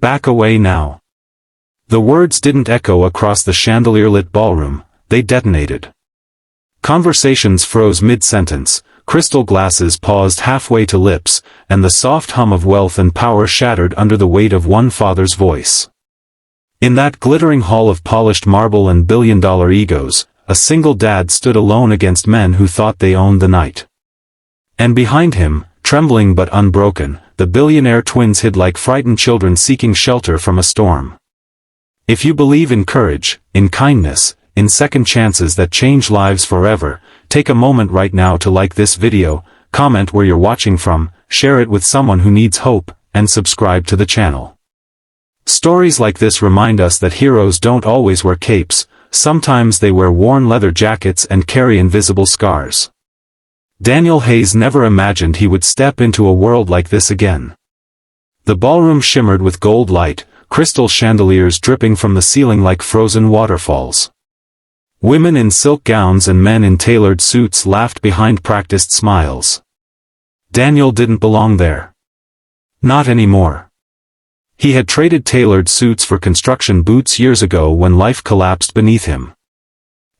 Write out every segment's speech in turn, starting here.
Back away now. The words didn't echo across the chandelier-lit ballroom, they detonated. Conversations froze mid-sentence, crystal glasses paused halfway to lips, and the soft hum of wealth and power shattered under the weight of one father's voice. In that glittering hall of polished marble and billion-dollar egos, a single dad stood alone against men who thought they owned the night. And behind him, trembling but unbroken, the billionaire twins hid like frightened children seeking shelter from a storm. If you believe in courage, in kindness, in second chances that change lives forever, take a moment right now to like this video, comment where you're watching from, share it with someone who needs hope, and subscribe to the channel. Stories like this remind us that heroes don't always wear capes, sometimes they wear worn leather jackets and carry invisible scars. Daniel Hayes never imagined he would step into a world like this again. The ballroom shimmered with gold light, crystal chandeliers dripping from the ceiling like frozen waterfalls. Women in silk gowns and men in tailored suits laughed behind practiced smiles. Daniel didn't belong there. Not anymore. He had traded tailored suits for construction boots years ago when life collapsed beneath him.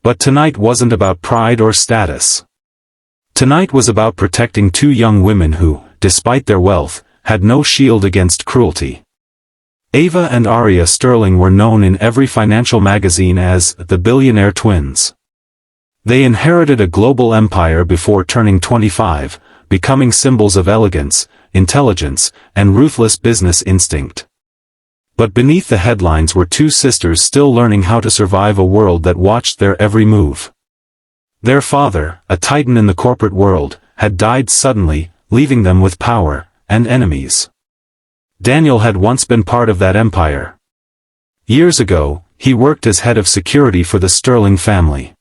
But tonight wasn't about pride or status. Tonight was about protecting two young women who, despite their wealth, had no shield against cruelty. Ava and Aria Sterling were known in every financial magazine as the Billionaire twins. They inherited a global empire before turning 25, becoming symbols of elegance, intelligence, and ruthless business instinct. But beneath the headlines were two sisters still learning how to survive a world that watched their every move. Their father, a titan in the corporate world, had died suddenly, leaving them with power and enemies. Daniel had once been part of that empire. Years ago, he worked as head of security for the Sterling family.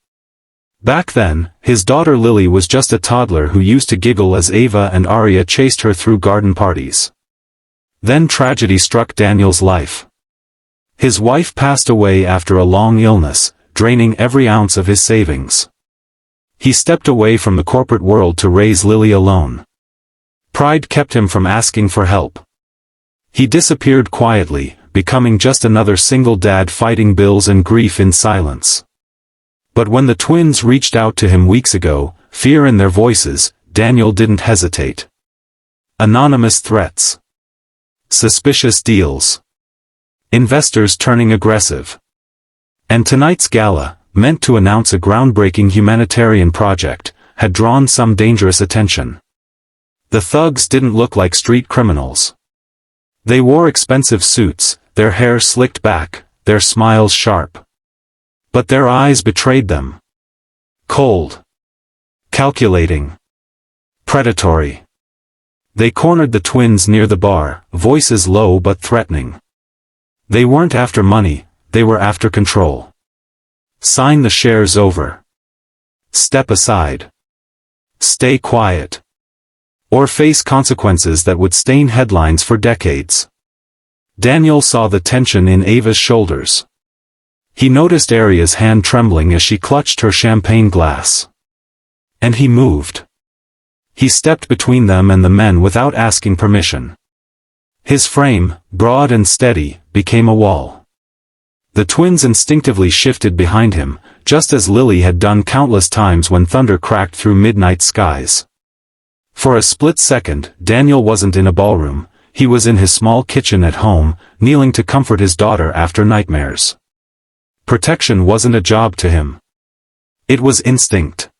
Back then, his daughter Lily was just a toddler who used to giggle as Ava and Aria chased her through garden parties. Then tragedy struck Daniel's life. His wife passed away after a long illness, draining every ounce of his savings. He stepped away from the corporate world to raise Lily alone. Pride kept him from asking for help. He disappeared quietly, becoming just another single dad fighting bills and grief in silence. But when the twins reached out to him weeks ago, fear in their voices, Daniel didn't hesitate. Anonymous threats. Suspicious deals. Investors turning aggressive. And tonight's gala, meant to announce a groundbreaking humanitarian project, had drawn some dangerous attention. The thugs didn't look like street criminals. They wore expensive suits, their hair slicked back, their smiles sharp. But their eyes betrayed them. Cold. Calculating. Predatory. They cornered the twins near the bar, voices low but threatening. They weren't after money, they were after control. Sign the shares over. Step aside. Stay quiet. Or face consequences that would stain headlines for decades. Daniel saw the tension in Ava's shoulders. He noticed Aria's hand trembling as she clutched her champagne glass. And he moved. He stepped between them and the men without asking permission. His frame, broad and steady, became a wall. The twins instinctively shifted behind him, just as Lily had done countless times when thunder cracked through midnight skies. For a split second, Daniel wasn't in a ballroom, he was in his small kitchen at home, kneeling to comfort his daughter after nightmares. Protection wasn't a job to him. It was instinct.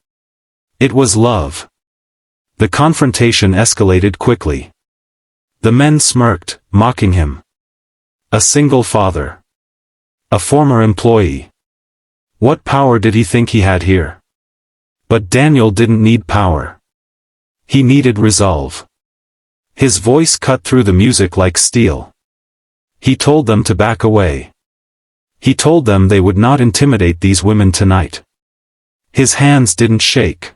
It was love. The confrontation escalated quickly. The men smirked, mocking him. A single father. A former employee. What power did he think he had here? But Daniel didn't need power. He needed resolve. His voice cut through the music like steel. He told them to back away. He told them they would not intimidate these women tonight. His hands didn't shake.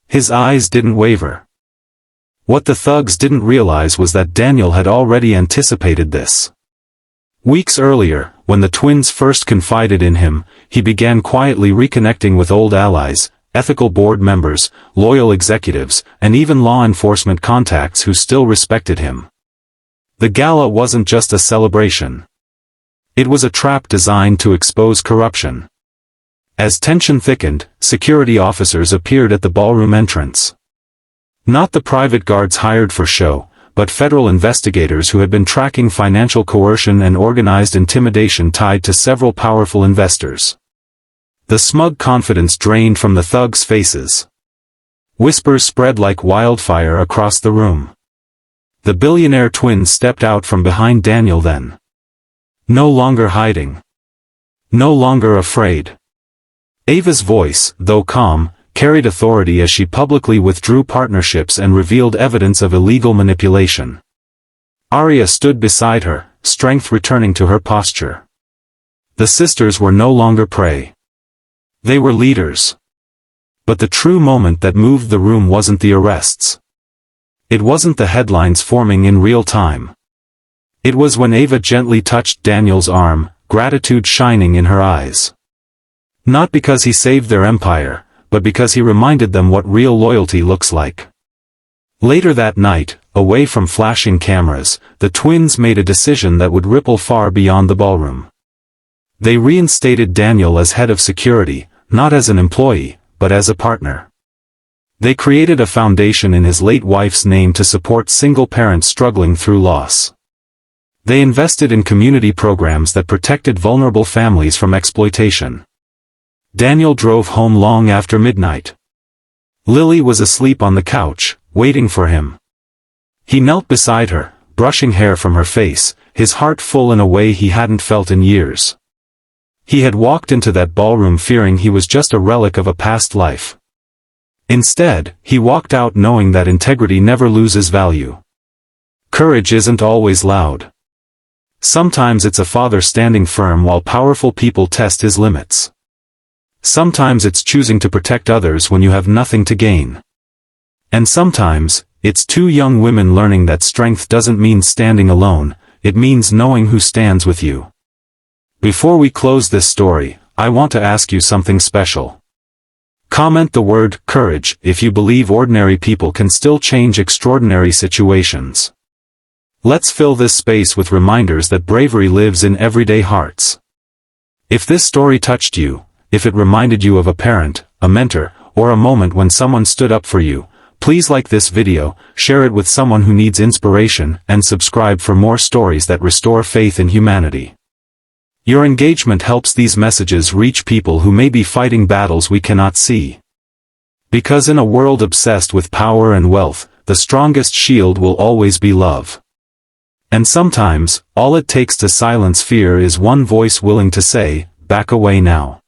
His eyes didn't waver. What the thugs didn't realize was that Daniel had already anticipated this. Weeks earlier, when the twins first confided in him, he began quietly reconnecting with old allies, ethical board members, loyal executives, and even law enforcement contacts who still respected him. The gala wasn't just a celebration. It was a trap designed to expose corruption. As tension thickened, security officers appeared at the ballroom entrance. Not the private guards hired for show, but federal investigators who had been tracking financial coercion and organized intimidation tied to several powerful investors. The smug confidence drained from the thugs' faces. Whispers spread like wildfire across the room. The billionaire twins stepped out from behind Daniel then. No longer hiding. No longer afraid. Ava's voice, though calm, carried authority as she publicly withdrew partnerships and revealed evidence of illegal manipulation. Arya stood beside her, strength returning to her posture. The sisters were no longer prey. They were leaders. But the true moment that moved the room wasn't the arrests. It wasn't the headlines forming in real time. It was when Ava gently touched Daniel's arm, gratitude shining in her eyes. Not because he saved their empire, but because he reminded them what real loyalty looks like. Later that night, away from flashing cameras, the twins made a decision that would ripple far beyond the ballroom. They reinstated Daniel as head of security, not as an employee, but as a partner. They created a foundation in his late wife's name to support single parents struggling through loss. They invested in community programs that protected vulnerable families from exploitation. Daniel drove home long after midnight. Lily was asleep on the couch, waiting for him. He knelt beside her, brushing hair from her face, his heart full in a way he hadn't felt in years. He had walked into that ballroom fearing he was just a relic of a past life. Instead, he walked out knowing that integrity never loses value. Courage isn't always loud. Sometimes it's a father standing firm while powerful people test his limits. Sometimes it's choosing to protect others when you have nothing to gain. And sometimes, it's two young women learning that strength doesn't mean standing alone, it means knowing who stands with you. Before we close this story, I want to ask you something special. Comment the word courage if you believe ordinary people can still change extraordinary situations. Let's fill this space with reminders that bravery lives in everyday hearts. If this story touched you, if it reminded you of a parent, a mentor, or a moment when someone stood up for you, please like this video, share it with someone who needs inspiration, and subscribe for more stories that restore faith in humanity. Your engagement helps these messages reach people who may be fighting battles we cannot see. Because in a world obsessed with power and wealth, the strongest shield will always be love. And sometimes, all it takes to silence fear is one voice willing to say, "Back away now."